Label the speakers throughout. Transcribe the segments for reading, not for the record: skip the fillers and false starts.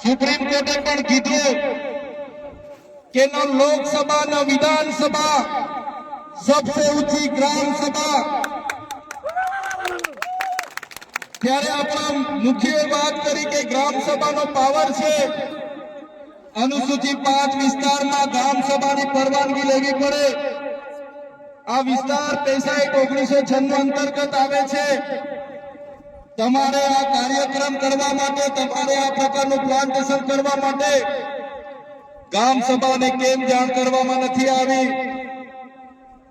Speaker 1: Supreme કોર્ટે પણ કીધું કે ન લોકસભા ન વિધાનસભા सबसे ऊंची ग्राम सभा ત્યારે આપણા મુખ્ય વાત કરી કે ગ્રામ સભાનો પાવર છે અનુસૂચિ 5 વિસ્તારમાં ગ્રામ સભાની પરવાનગી લેવી પડે આ વિસ્તાર 1996 અંતર્ગત આવે છે તમારે આ કાર્યક્રમ કરવા માટે તમારે આ પ્રકારનું પ્લાન્ટેશન કરવા માટે ગ્રામ સભાને કેમ જાણ કરવામાં નથી આવી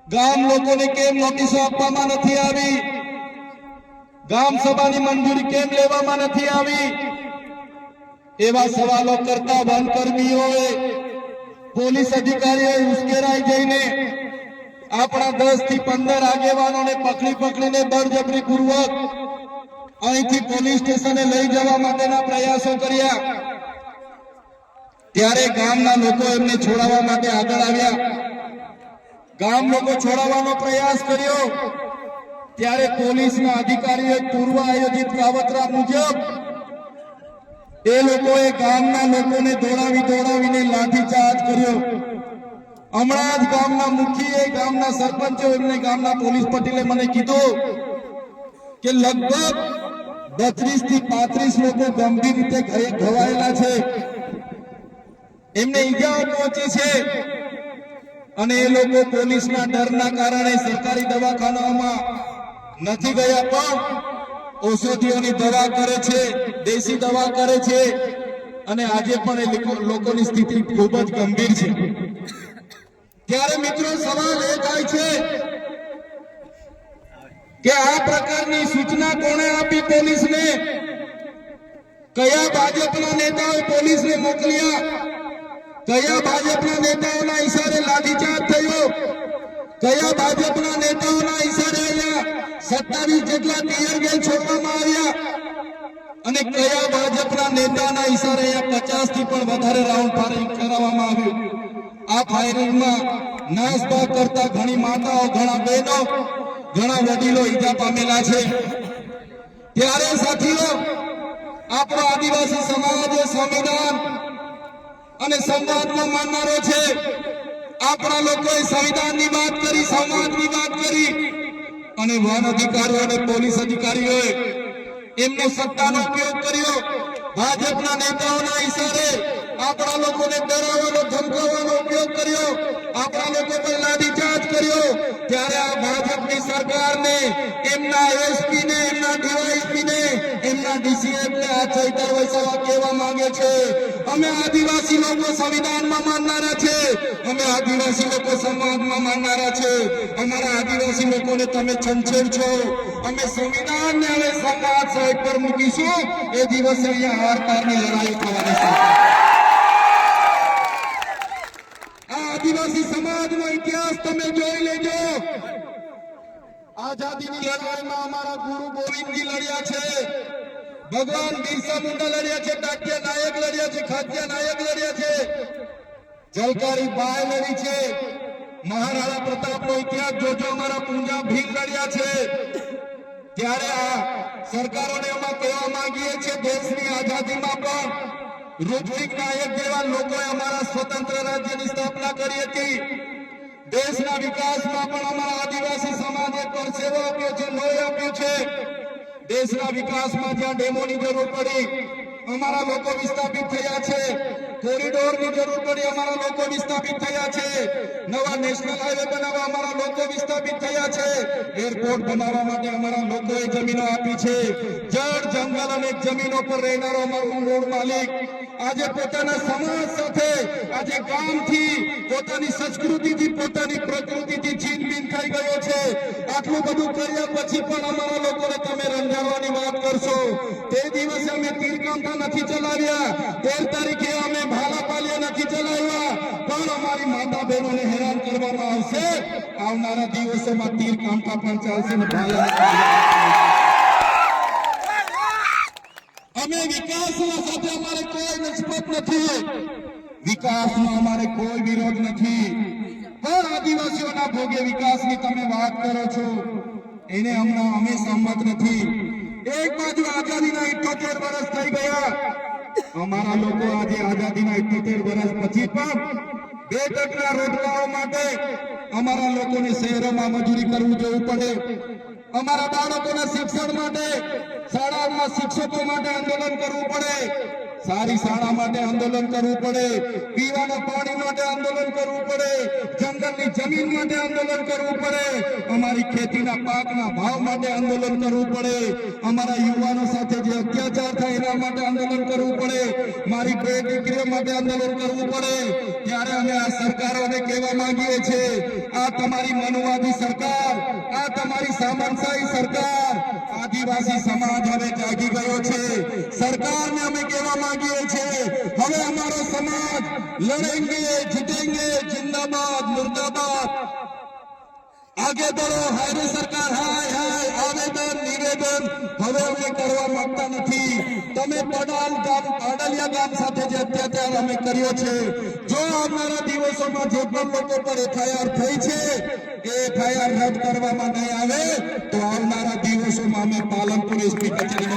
Speaker 1: ગામ લોકોને કેમ નોટિસો આપવામાં નથી આવી ગામ સભાની મંજૂરી કેમ લેવામાં નથી આવી એવા સવાલો કરતા વનકર્મીઓએ પોલીસ અધિકારીઓએ ઉશ્કેરાઈ જઈને આપણા 10 થી 15 આગેવાનોને પકડીને બળજબરીપૂર્વક અહીંથી પોલીસ સ્ટેશને લઈ જવા માટેના પ્રયાસો કર્યા ત્યારે ગામના લોકો એમને છોડાવવા માટે આગળ આવ્યા ગામ લોકો છોડાવવાનો પ્રયાસ કર્યો ત્યારે પોલીસના અધિકારીઓએ પૂર્વ આયોજિત કાવતરા મુજબ એ લોકોએ ગામના લોકોને દોડાવીને લાઠીચાર્જ કર્યો હમણાં જ ગામના મુખીએ ગામના સરપંચો એમને ગામના પોલીસ પટેલે મને કીધું કે લગભગ 32 થી 35 લોકો ગંભીર રીતે ઘવાયેલા છે એમને ઈજાઓ પહોંચી છે અને એ લોકો પોલીસના ડરના કારણે સરકારી દવાખાનામાં નથી ગયા પણ ઔષધિઓની દવા કરે છે દેશી દવા કરે છે અને આજે પણ એ લોકોની સ્થિતિ ખૂબ જ ગંભીર છે ત્યારે મિત્રો સવાલ એ થાય છે કે આ પ્રકારની સૂચના કોણે આપી પોલીસને કયા ભાજપના નેતાઓએ પોલીસને મોકલ્યા કયા ભાજપના નેતાઓના ઈશારે લાઠીચાર્જ થયો કયા ભાજપના નેતાઓના ઈશારે અહીંયા 27 જેટલા ટીયર ગેસ છોડવામાં આવ્યા અને કયા ભાજપના નેતાના ઈશારે અહીંયા 50 થી પણ વધારે રાઉન્ડ ફાયરિંગ કરાવવામાં આવ્યું આ ફાયરિંગમાં નાસભાગ કરતા ઘણી માતાઓ ઘણા બહેનો ઘણા વડીલો ઈજા પામેલા છે ત્યારે સાથીઓ આપણો આદિવાસી સમાજ સંવિધાન અને સંવાદમાં માનનારો છે આપણા લોકોએ સંવિધાનની વાત કરી સમાજની વાત કરી અને વન અધિકારીઓ અને પોલીસ અધિકારીઓએ એમનો સત્તાનો ઉપયોગ કર્યો ભાજપના નેતાઓના ઈશારે આપણા લોકોને ડરાવવાનો ધમકાવવાનો ઉપયોગ કર્યો આપણા લોકો પર લાઠીચાર્જ કર્યો ત્યારે આ ભાજપની સરકારને એમના એસપી ને એમના ડીવાયએસપી ને એમના ડીસીએફ ને આ ચૈતર વૈસાવા કહેવા માંગે છે અમે આદિવાસી લોકો સંવિધાનમાં માનનારા છે અમે આદિવાસી લોકો સમાજમાં માનનારા છે અમારા આદિવાસી લોકોને તમે છંછેડ છો અમે સંવિધાનને હવે સમાજ સાઈડ પર મૂકીશું એ દિવસે અહીંયા હાર પારની લડાઈ થવાની છે આદિવાસી સમાજનો ઇતિહાસ તમે જોઈ લેજો આઝાદીની લડાઈમાં અમારા ગુરુ ગોવિંદજી લડ્યા છે ભગવાન બિરસા મુંડા લડ્યા છે ટાટિયા નાયક લડ્યા છે ખાદ્યા નાયક લડ્યા છે જલકારી બાય લડી છે મહારાણા પ્રતાપનો ઇતિહાસ જોજો અમારા પૂંજા ભીલ લડ્યા છે ત્યારે આ સરકારોને અમે કહેવા માંગીએ છીએ દેશની આઝાદીમાં પણ રૂપસિંહ નાયક જેવા લોકોએ અમારા સ્વતંત્ર રાજ્યની સ્થાપના કરી હતી દેશના વિકાસમાં પણ અમારા આદિવાસી સમાજે પરસેવો આપ્યો છે લોહી આપ્યું છે દેશના વિકાસમાં જ્યાં ડેમોની જરૂર પડી અમારા લોકો વિસ્થાપિત થયા છે કોરિડોરની જરૂર પડી અમારા લોકો વિસ્થાપિત થયા છે નવા નેશનલ હાઈવે બનાવવા અમારા લોકો વિસ્થાપિત થયા છે એરપોર્ટ બનાવવા માટે અમારા લોકોએ જમીનો આપી છે જળ જંગલ અને જમીનો પર રહેનારો અમારો મૂળ માલિક આજે પોતાના સમાજ સાથે આજે ગામથી પોતાની સંસ્કૃતિથી પોતાની પ્રકૃતિથી છીનબીન થઈ ગયો છે આટલું બધું કર્યા પછી પણ અમારા લોકોને તમે રંજાડવાની વાત કરશો તે દિવસે અમે તીરકાંઠા નથી ચલાવ્યા 13 તારીખે અમે ભાલાપાલિયા નથી ચલાવ્યા પણ અમારી માતા બહેનોને હેરાન કરવામાં આવશે આવનારા દિવસોમાં તીરકાંઠા પણ ચાલશે ને ભાલા અમે વિકાસના સાથે અમારે કોઈ નિસ્બત નથી વિકાસનો અમારે કોઈ વિરોધ નથી પણ આદિવાસીઓના ભોગે વિકાસની તમે વાત કરો છો એને હમણાં અમે સંમત નથી એક બાજુ આઝાદીના 78 વર્ષ થઈ ગયા અમારા લોકો આજે આઝાદીના 78 વર્ષ પછી પણ 2% રોટલાઓ માટે અમારા લોકોને શહેરોમાં મજૂરી કરવું જવું પડે, અમારા બાળકોના શિક્ષણ માટે શાળાઓમાં શિક્ષકો માટે આંદોલન કરવું પડે, સારી શાળા માટે આંદોલન કરવું પડે, પીવાના પાણી માટે આંદોલન કરવું પડે, જંગલની જમીન માટે આંદોલન કરવું પડે, અમારી ખેતીના પાકના ભાવ માટે આંદોલન કરવું પડે, અમારા યુવાનો સાથે જે અત્યાચાર થાય એના માટે આંદોલન કરવું પડે, મારી બે દીકરીઓ માટે આંદોલન કરવું પડે. ત્યારે અમે આ સરકારોને કહેવા માંગીએ છીએ, આ તમારી મનુવાદી સરકાર, આ તમારી સામંતશાહી સરકાર, આદિવાસી સમાજ હવે જાગી ગયો છે. સરકારને અમે કહેવા માંગીએ છીએ, હવે અમારો સમાજ લડેંગે જીતેંગે, જિંદાબાદ મુર્દાબાદ. આગે બઢો, હાય સરકાર, હાય હાય. આવેદન નિવેદન હવે અમે કરવા માંગતા નથી. તમે પાડલિયા ગામ સાથે જે અત્યાચાર અમે કર્યો છે, જો આવનારા દિવસોમાં જે પણ લોકો પર FIR થઈ છે એ FIR રદ કરવામાં નહીં આવે તો આવનારા દિવસોમાં અમે પાલનપુર SP કચેરીનો